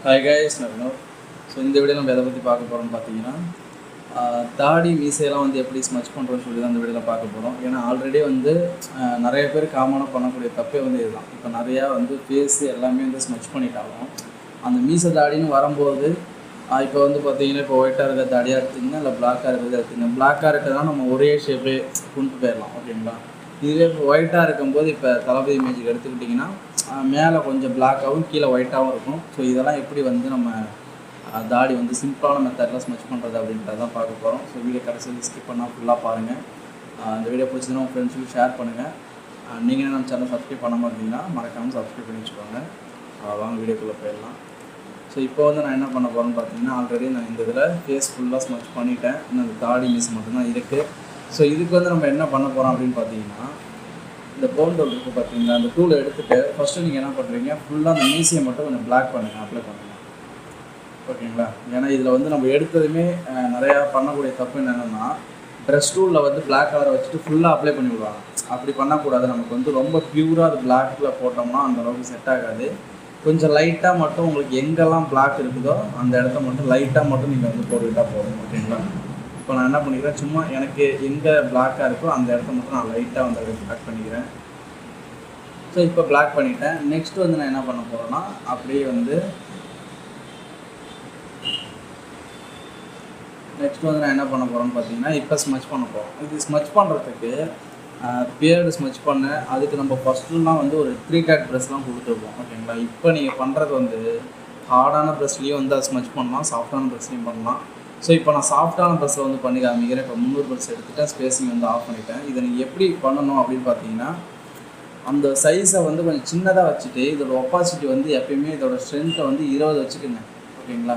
Hi guys, நான் Vinod. So இந்த video நம்ம எதை பற்றி பார்க்க போகிறோம்னு பார்த்தீங்கன்னா, தாடி மீசையெல்லாம் வந்து எப்படி ஸ்மச் பண்ணுறோன்னு சொல்லி தான் இந்த வீடியோவில் பார்க்க போகிறோம். ஏன்னா ஆல்ரெடி வந்து நிறைய பேர் காமனாக பண்ணக்கூடிய தப்பே வந்து இதுதான். இப்போ நிறையா வந்து ஃபேஸு எல்லாமே வந்து ஸ்மச் பண்ணிட்டாலும் அந்த மீசை தாடின்னு வரும்போது இப்போ வந்து பார்த்தீங்கன்னா, இப்போ ஒயிட்டாக இருக்கிற தாடியாக எடுத்துங்க, இல்லை பிளாக்காக இருக்கிறது எடுத்துங்க. பிளாக்காக இருக்கிறதுனா நம்ம ஒரே ஷேப்பே கொண்டு போயிடலாம், ஓகேங்களா. இதுவே இப்போ ஒயிட்டாக இருக்கும்போது இப்போ தளபதி இமேஜுக்கு எடுத்துக்கிட்டிங்கன்னா மேலே கொஞ்சம் பிளாக்காகவும் கீழே ஒயிட்டாகவும் இருக்கும். ஸோ இதெல்லாம் எப்படி வந்து நம்ம தாடி வந்து சிம்பிளான மெத்தடில் ஸ்மச் பண்ணுறது அப்படின்றத தான் பார்க்க போகிறோம். ஸோ வீடியோ கடைசியில் ஸ்கிப் பண்ணால் ஃபுல்லாக பாருங்கள். இந்த வீடியோ பிடிச்சதுன்னா உங்கள் ஃப்ரெண்ட்ஸுக்கு ஷேர் பண்ணுங்கள். நீங்கள் நம்ம சேனல் சப்ஸ்கிரைப் பண்ணாமல் இருந்தீங்கன்னா மறக்காமல் சப்ஸ்கிரைப் பண்ணி வச்சுக்கோங்க. வாங்க வீடியோக்குள்ளே போயிடலாம். ஸோ இப்போ வந்து நான் என்ன பண்ண போகிறேன்னு பார்த்தீங்கன்னா, ஆல்ரெடி நான் இந்த இதில் ஃபேஸ் ஃபுல்லாக ஸ்மச் பண்ணிட்டேன். இன்னும் அந்த தாடி மீஸ் மட்டும்தான் இருக்குது. ஸோ இதுக்கு வந்து நம்ம என்ன பண்ண போகிறோம் அப்படின்னு பார்த்தீங்கன்னா, இந்த போன் டூல் இருக்குது பார்த்தீங்கன்னா, அந்த டூலை எடுத்துகிட்டு ஃபஸ்ட்டு நீங்கள் என்ன பண்ணுறீங்க, ஃபுல்லாக அந்த மீசியை மட்டும் கொஞ்சம் பிளாக் பண்ணுங்கள், அப்ளை பண்ணுங்கள், ஓகேங்களா. ஏன்னா இதில் வந்து நம்ம எடுத்ததுமே நிறையா பண்ணக்கூடிய தப்பு என்னென்னா, ப்ரஷ் டூலில் வந்து பிளாக் கலரை வச்சுட்டு ஃபுல்லாக அப்ளை பண்ணி விடுவாங்க. அப்படி பண்ணக்கூடாது. நமக்கு வந்து ரொம்ப பியூராக அது பிளாக்கில் போட்டோம்னா அந்தளவுக்கு செட் ஆகாது. கொஞ்சம் லைட்டாக மட்டும் உங்களுக்கு எங்கெல்லாம் பிளாக் இருக்குதோ அந்த இடத்த மட்டும் லைட்டாக மட்டும் நீங்கள் வந்து போட்டுக்கிட்டால் போதும், ஓகேங்களா. இப்போ நான் என்ன பண்ணிக்கிறேன், சும்மா எனக்கு எங்கே பிளாக்காக இருக்கோ அந்த இடத்த மட்டும் நான் லைட்டாக வந்து பிளாக் பண்ணிக்கிறேன். ஸோ இப்போ பிளாக் பண்ணிட்டேன். நெக்ஸ்ட் வந்து நான் என்ன பண்ண போகிறேன்னா, அப்படியே வந்து நான் என்ன பண்ண போகிறேன்னு பார்த்தீங்கன்னா, இப்போ ஸ்மச் பண்ண போகிறோம். இது ஸ்மச் பண்ணுறதுக்கு பியர்டு ஸ்மச் பண்ண அதுக்கு நம்ம ஃபஸ்ட்டுலாம் வந்து ஒரு 3 கேட் ப்ரெஸ்லாம் கொடுத்துருப்போம், ஓகேங்களா. இப்போ நீங்கள் பண்ணுறது வந்து ஹார்டான ப்ரெஸ்லேயும் வந்து அதை ஸ்மச் பண்ணலாம், சாஃப்டான ப்ரெஸ்லேயும் பண்ணலாம். ஸோ இப்போ நான் சாஃப்டான ப்ரெஸ்ஸில் வந்து பண்ணி காமிக்கிறேன். இப்போ 300 ப்ரெஸ் எடுத்துகிட்டேன், ஸ்பேஸிங் வந்து ஆஃப் பண்ணிட்டேன். இதை நீங்கள் எப்படி பண்ணணும் அப்படின்னு பார்த்தீங்கன்னா, அந்த சைஸை வந்து கொஞ்சம் சின்னதாக வச்சுட்டு இதோட ஒப்பாசிட்டி வந்து எப்பயுமே இதோட ஸ்ட்ரென்த்தை வந்து 20 வச்சுக்கோங்க, ஓகேங்களா.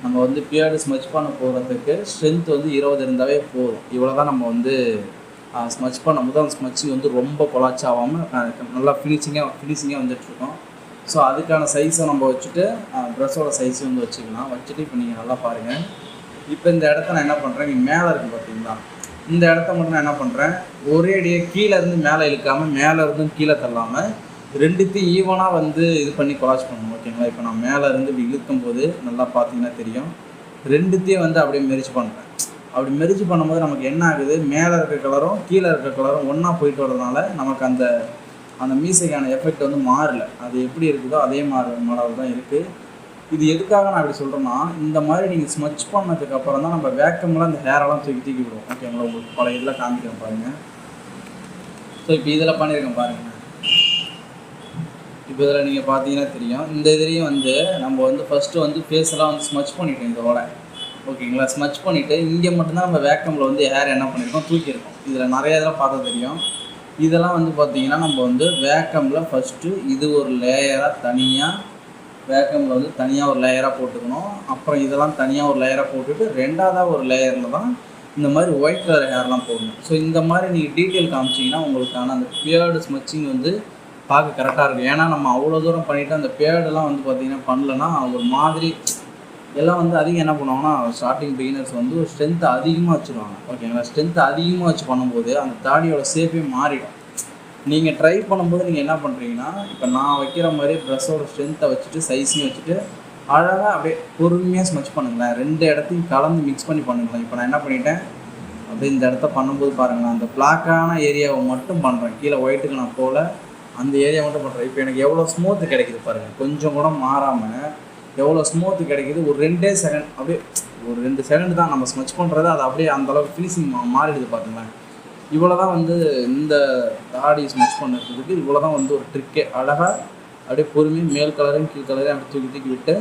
நம்ம வந்து பியர்டு ஸ்மச் பண்ண போகிறதுக்கு ஸ்ட்ரென்த் வந்து 20 இருந்தாவே போதும். இவ்வளோ தான் நம்ம வந்து ஸ்மச் பண்ணும்போது அந்த ஸ்மச்சிங் வந்து ரொம்ப கொலாச்சாகாமல் நல்லா ஃபினிஷிங்காக வந்துட்டுருக்கோம். ஸோ அதுக்கான சைஸை நம்ம வச்சுட்டு ப்ரெஷ்ஷோட சைஸை வந்து வச்சுட்டு இப்போ நீங்கள் நல்லா பாருங்கள். இப்போ இந்த இடத்த நான் என்ன பண்ணுறேன், இங்கே மேலே இருக்குது பார்த்தீங்களா, இந்த இடத்த மட்டும் நான் என்ன பண்ணுறேன், ஒரே அடியே கீழேருந்து மேலே இழுக்காமல் மேலேருந்தும் கீழே தள்ளாமல் ரெண்டுத்தையும் ஈவனாக வந்து இது பண்ணி கொலாச் பண்ணணும், ஓகேங்களா. இப்போ நான் மேலேருந்து இப்படி இழுக்கும் போது நல்லா பார்த்தீங்கன்னா தெரியும், ரெண்டுத்தையும் வந்து அப்படியே மெரிச்சு பண்ணுறேன். அப்படி மெரிச்சு பண்ணும்போது நமக்கு என்ன ஆகுது, மேலே இருக்க கலரும் கீழே இருக்க கலரும் ஒன்றா போயிட்டு வரதுனால நமக்கு அந்த அந்த மீசைக்கான எஃபெக்ட் வந்து மாறலை. அது எப்படி இருக்குதோ அதே மாடல் தான் இருக்குது. இது எதுக்காக நான் அப்படி சொல்கிறேன்னா, இந்த மாதிரி நீங்கள் ஸ்மச் பண்ணதுக்கு அப்புறம் தான் நம்ம வேக்கமில் அந்த ஹேரெல்லாம் தூக்கி விடுவோம், ஓகேங்களா. உங்களுக்கு பல இதில் காமிக்கிறேன் பாருங்கள். ஸோ இப்போ இதில் பண்ணியிருக்கேன் பாருங்கள். இப்போ இதில் நீங்கள் பார்த்தீங்கன்னா தெரியும், இந்த இதுலேயும் வந்து நம்ம வந்து ஃபஸ்ட்டு வந்து ஃபேஸெல்லாம் வந்து ஸ்மச் பண்ணிட்டோம் இதோட, ஓகேங்களா. ஸ்மச் பண்ணிவிட்டு இங்கே மட்டும்தான் நம்ம வேக்கமில் வந்து ஹேர் என்ன பண்ணியிருக்கோம், தூக்கியிருக்கோம். இதில் நிறைய இதெல்லாம் பார்த்தா தெரியும். இதெல்லாம் வந்து பார்த்திங்கன்னா நம்ம வந்து வேக்கமில் ஃபஸ்ட்டு இது ஒரு லேயராக தனியாக வேக்கமில் வந்து தனியாக ஒரு லேயராக போட்டுக்கணும். அப்புறம் இதெல்லாம் தனியாக ஒரு லேயராக போட்டுட்டு ரெண்டாவதாக ஒரு லேயரில் தான் இந்த மாதிரி ஒயிட் கலர் ஹேர்லாம் போடணும். ஸோ இந்த மாதிரி நீங்கள் டீட்டெயில் காமிச்சிங்கன்னா உங்களுக்கான அந்த பியர்டு ஸ்மச்சிங் வந்து பார்க்க கரெக்டாக இருக்கும். ஏன்னா நம்ம அவ்வளோ தூரம் பண்ணிவிட்டு அந்த பியர்டெல்லாம் வந்து பார்த்திங்கன்னா பண்ணலன்னா ஒரு மாதிரி எல்லாம் வந்து அதிகம் என்ன பண்ணுவாங்கன்னா, ஸ்டார்டிங் பிகினர்ஸ் வந்து ஒரு ஸ்ட்ரென்த்தை அதிகமாக வச்சுருவாங்க, ஓகேங்களா. ஸ்ட்ரென்த்தை அதிகமாக வச்சு பண்ணும்போது அந்த தாடியோட ஷேப்பே மாறிடும். நீங்கள் ட்ரை பண்ணும்போது நீங்கள் என்ன பண்ணுறீங்கன்னா, இப்போ நான் வைக்கிற மாதிரி ப்ரெஷ்ஷோட ஸ்ட்ரென்த்தை வச்சுட்டு சைஸையும் வச்சுட்டு அழகாக அப்படியே பொறுமையாக ஸ்மச் பண்ணுங்களேன். 2 இடத்தையும் கலந்து மிக்ஸ் பண்ணி பண்ணுங்களேன். இப்போ நான் என்ன பண்ணிட்டேன், அப்படியே இந்த இடத்த பண்ணும்போது பாருங்களேன், அந்த பிளாக்கான ஏரியாவை மட்டும் பண்ணுறேன். கீழே ஒயிட்டுக்கு நான் போல் அந்த ஏரியா மட்டும் பண்ணுறேன். இப்போ எனக்கு எவ்வளோ ஸ்மூத்து கிடைக்குது பாருங்கள், கொஞ்சம் கூட மாறாமல் எவ்வளோ ஸ்மூத்து கிடைக்குது. ஒரு 2 செகண்ட் அப்படியே ஒரு 2 செகண்ட் தான் நம்ம ஸ்மச் பண்ணுறது, அது அப்படியே அந்தளவுக்கு ஃபினிஷிங் மாறிடுது பார்த்துங்களேன். இவ்வளோ தான் வந்து இந்த தாடி ஸ்மச் பண்ணுறதுக்கு இவ்வளோ தான் வந்து ஒரு ட்ரிக்கே. அழகாக அப்படியே பொறுமையாக மேல் கலரையும் கீழ் கலரையும் அப்படி தூக்கி விட்டு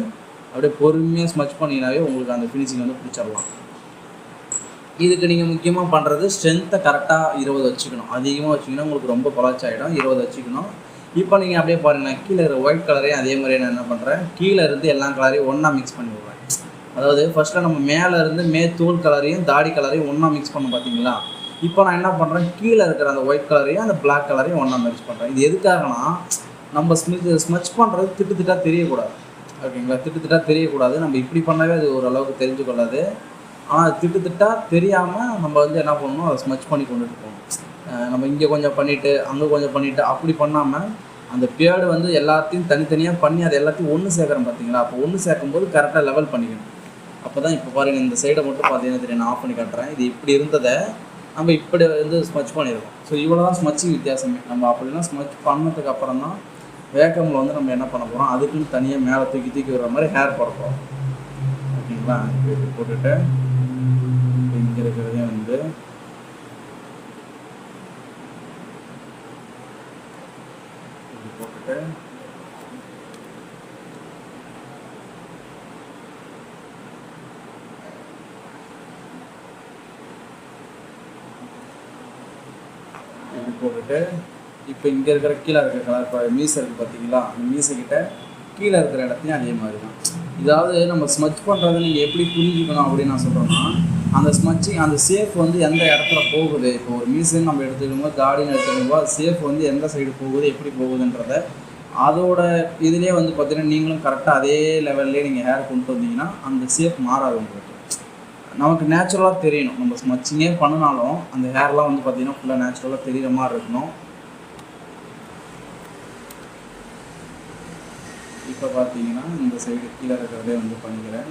அப்படியே பொறுமையாக ஸ்மச் பண்ணினாவே உங்களுக்கு அந்த ஃபினிஷிங் வந்து பிடிச்சிடலாம். இதுக்கு நீங்கள் முக்கியமாக பண்ணுறது ஸ்ட்ரென்த்தை கரெக்டாக 20 வச்சுக்கணும். அதிகமாக வச்சிங்கன்னா உங்களுக்கு ரொம்ப கொலாச்சாயிடும். 20 வச்சுக்கணும். இப்போ நீங்கள் அப்படியே பாருங்கள், கீழே இருக்கிற ஒயிட் கலரையும் அதே மாதிரி நான் என்ன பண்ணுறேன், கீழே இருந்து எல்லா கலரையும் ஒன்றா மிக்ஸ் பண்ணி விடுவேன். அதாவது ஃபஸ்ட்டில் நம்ம மேலே இருந்து தூள் கலரையும் தாடி கலரையும் ஒன்றா மிக்ஸ் பண்ண பார்த்தீங்களா. இப்போ நான் என்ன பண்ணுறேன், கீழே இருக்கிற அந்த ஒயிட் கலரையும் அந்த பிளாக் கலரையும் ஒன்றா மிக்ஸ் பண்ணுறேன். இது எதுக்காகனா, நம்ம ஸ்மச் பண்ணுறது திட்டாக தெரியக்கூடாது, ஓகேங்களா. திட்டாக தெரியக்கூடாது. நம்ம இப்படி பண்ணவே அது ஓரளவுக்கு தெரிஞ்சு கொள்ளாது. ஆனால் அது திட்டாக தெரியாமல் நம்ம வந்து என்ன பண்ணணும், அதை ஸ்மச் பண்ணி கொண்டுட்டு போகணும். நம்ம இங்கே கொஞ்சம் பண்ணிவிட்டு அங்கே கொஞ்சம் பண்ணிவிட்டு அப்படி பண்ணாமல் அந்த பியர்டு வந்து எல்லாத்தையும் தனித்தனியாக பண்ணி அதை எல்லாத்தையும் ஒன்று சேர்க்குறோம் பார்த்தீங்களா. அப்போ ஒன்று சேர்க்கும்போது கரெக்டாக லெவல் பண்ணிக்கணும். அப்போ தான் இப்போ பாருங்கள், இந்த சைடை மட்டும் பார்த்தீங்கன்னா தெரியும், நான் ஆஃப் பண்ணி காட்டுறேன். இது இப்படி இருந்ததை நம்ம இப்படி வந்து ஸ்மச் பண்ணியிருக்கோம். ஸோ இவ்வளோ தான் ஸ்மச்சிங் வித்தியாசமே. நம்ம அப்படின்னா ஸ்மச் பண்ணதுக்கு அப்புறம் தான் வேக்கமில் வந்து நம்ம என்ன பண்ண போகிறோம், அதுக்குன்னு தனியாக மேலே தூக்கி தூக்கி வர மாதிரி ஹேர் போட போகிறோம். ஓகேங்களா. இப்படி போட்டுட்டு இங்கே இருக்கிறதே வந்து இப்படி போட்டுட்டு இப்படி போட்டுட்டு இப்போ இங்கே இருக்கிற கீழே இருக்கிற கலர் இப்போ மீசை இருக்குது பார்த்தீங்களா, அந்த மீசைக்கிட்ட கீழே இருக்கிற இடத்தையும் அதே மாதிரி தான். இதாவது நம்ம ஸ்மச் பண்ணுறதை நீங்கள் எப்படி புரிஞ்சுக்கணும் அப்படின்னு நான் சொல்கிறேன்னா, அந்த ஸ்மச்சிங் அந்த சேஃப் வந்து எந்த இடத்துல போகுது. இப்போ ஒரு மீசைன்னு நம்ம எடுத்துக்கும்போது, தாடின்னு எடுத்துக்கும்போது அது சேஃப் வந்து எந்த சைடு போகுது, எப்படி போகுதுன்றத அதோட இதுலேயே வந்து பார்த்தீங்கன்னா நீங்களும் கரெக்டாக அதே லெவல்லே நீங்கள் ஹேர் கொண்டு வந்தீங்கன்னா அந்த சேஃப் மாறாது உங்களுக்கு. நமக்கு நேச்சுரலாக தெரியணும். நம்ம ஸ்மச்சிங்கே பண்ணினாலும் அந்த ஹேர்லாம் வந்து பார்த்திங்கன்னா ஃபுல்லாக நேச்சுரலாக தெரிகிற மாதிரி இருக்கணும். இப்போ பார்த்தீங்கன்னா இந்த சைடு கீழே இருக்கிறதே வந்து பண்ணிக்கிறேன்.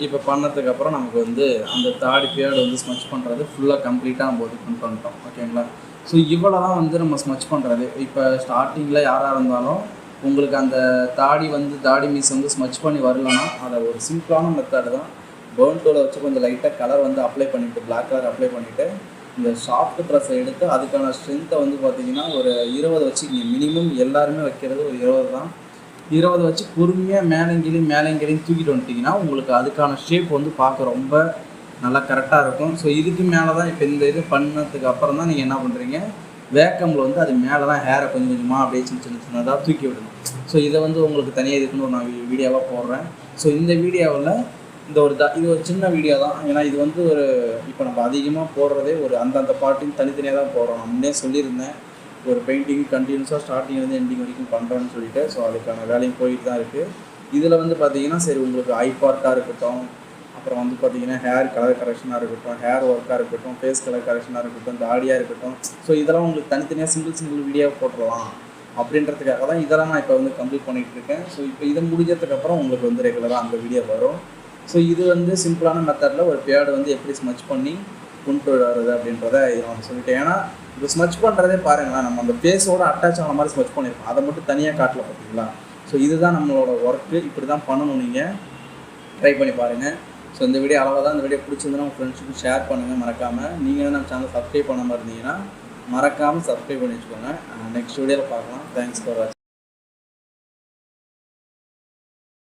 இப்போ பண்ணதுக்கப்புறம் நமக்கு வந்து அந்த தாடி பியர்டு வந்து ஸ்மச் பண்ணுறது ஃபுல்லாக கம்ப்ளீட்டாக நம்ம வந்து கொண்டு வந்துட்டோம். ஓகேங்களா. ஸோ இவ்வளோ தான் வந்து நம்ம ஸ்மச் பண்ணுறது. இப்போ ஸ்டார்டிங்கில் யாராக இருந்தாலும் உங்களுக்கு அந்த தாடி மீஸ் வந்து ஸ்மச் பண்ணி வரலன்னா அதை ஒரு சிம்பிளான மெத்தட் தான். பர்ன் டூலை வச்சு கொஞ்சம் லைட்டாக கலர் வந்து அப்ளை பண்ணிவிட்டு, பிளாக் கலர் அப்ளை பண்ணிவிட்டு இந்த சாஃப்ட் ட்ரெஸ்ஸை எடுத்து அதுக்கான ஸ்ட்ரென்த்தை வந்து பார்த்திங்கன்னா ஒரு 20 வச்சுக்கிங்க. மினிமம் எல்லாருமே வைக்கிறது ஒரு 20 தான். 20 வச்சு பொறுமையாக மேலேங்கீழையும் தூக்கிட்டு வந்துட்டிங்கன்னா உங்களுக்கு அதுக்கான ஷேப் வந்து பார்க்க ரொம்ப நல்லா கரெக்டாக இருக்கும். ஸோ இதுக்கு மேலே தான் இப்போ இந்த இது பண்ணதுக்கு அப்புறம் தான் நீங்கள் என்ன பண்ணுறீங்க, வேக்கமில் வந்து அது மேலே தான் ஹேரை கொஞ்சம் கொஞ்சமாக அப்படியே சின்னதாக தூக்கி விடணும். ஸோ இதை வந்து உங்களுக்கு தனியாக இதுக்குன்னு நான் வீடியோவாக போடுறேன். ஸோ இந்த வீடியோவில் இது ஒரு சின்ன வீடியோ தான். ஏன்னா இது வந்து ஒரு இப்போ நம்ம அதிகமாக போடுறதே ஒரு அந்தந்த பாட்டையும் தனித்தனியாக தான் போடுறோம். நான் முன்னே சொல்லியிருந்தேன், ஒரு பெயிண்டிங் கண்டினியூஸாக ஸ்டார்டிங்லேருந்து எண்டிங் வரைக்கும் பண்ணுறேன்னு சொல்லிட்டு. ஸோ அதுக்கான வேலையும் போயிட்டு தான் இருக்குது. இதில் வந்து பார்த்திங்கன்னா சரி, உங்களுக்கு ஐ பார்ட்டாக இருக்கட்டும், அப்புறம் வந்து பார்த்திங்கன்னா ஹேர் கலர் கரெக்ஷனாக இருக்கட்டும், ஹேர் ஒர்க்காக இருக்கட்டும், ஃபேஸ் கலர் கரெக்ஷனாக இருக்கட்டும், தாடியாக இருக்கட்டும், ஸோ இதெல்லாம் உங்களுக்கு தனித்தனியாக சிங்கிள் வீடியோ போட்டுடலாம் அப்படின்றதுக்காக தான் இதெல்லாம் நான் இப்போ வந்து கம்ப்ளீட் பண்ணிகிட்டு இருக்கேன். ஸோ இப்போ இதை முடிஞ்சதுக்கப்புறம் உங்களுக்கு வந்து ரெகுலராக அந்த வீடியோ வரும். ஸோ இது வந்து சிம்பிளான மெத்தடில் ஒரு பியர்டு வந்து எப்படி ஸ்மச் பண்ணி கொண்டு வர்றது அப்படின்றத நான் சொல்லிட்டேன். ஏன்னா இப்போ ஸ்மச் பண்ணுறதே பாருங்களேன், நம்ம அந்த ஃபேஸோடு அட்டாச் ஆன மாதிரி ஸ்மச் பண்ணியிருக்கோம். அதை மட்டும் தனியாக காட்டல பார்த்தீங்களா. ஸோ இதுதான் நம்மளோட ஒர்க்கு. இப்படி தான் பண்ணணும். நீங்கள் ட்ரை பண்ணி பாருங்கள். ஸோ இந்த வீடியோ அளவாக தான். இந்த வீடியோ பிடிச்சிருந்தா உங்கள் ஃப்ரெண்ட்ஸுக்கு ஷேர் பண்ணுங்கள். மறக்காமல் நீங்கள் நம்ம சேனல் சப்ஸ்கிரைப் பண்ணாமல் இருந்தீங்கன்னா மறக்காமல் சப்ஸ்கிரைப் பண்ணி வச்சுக்கோங்க. நெக்ஸ்ட் வீடியோவில் பார்க்கலாம். தேங்க்ஸ் ஃபார் வாட்சிங்.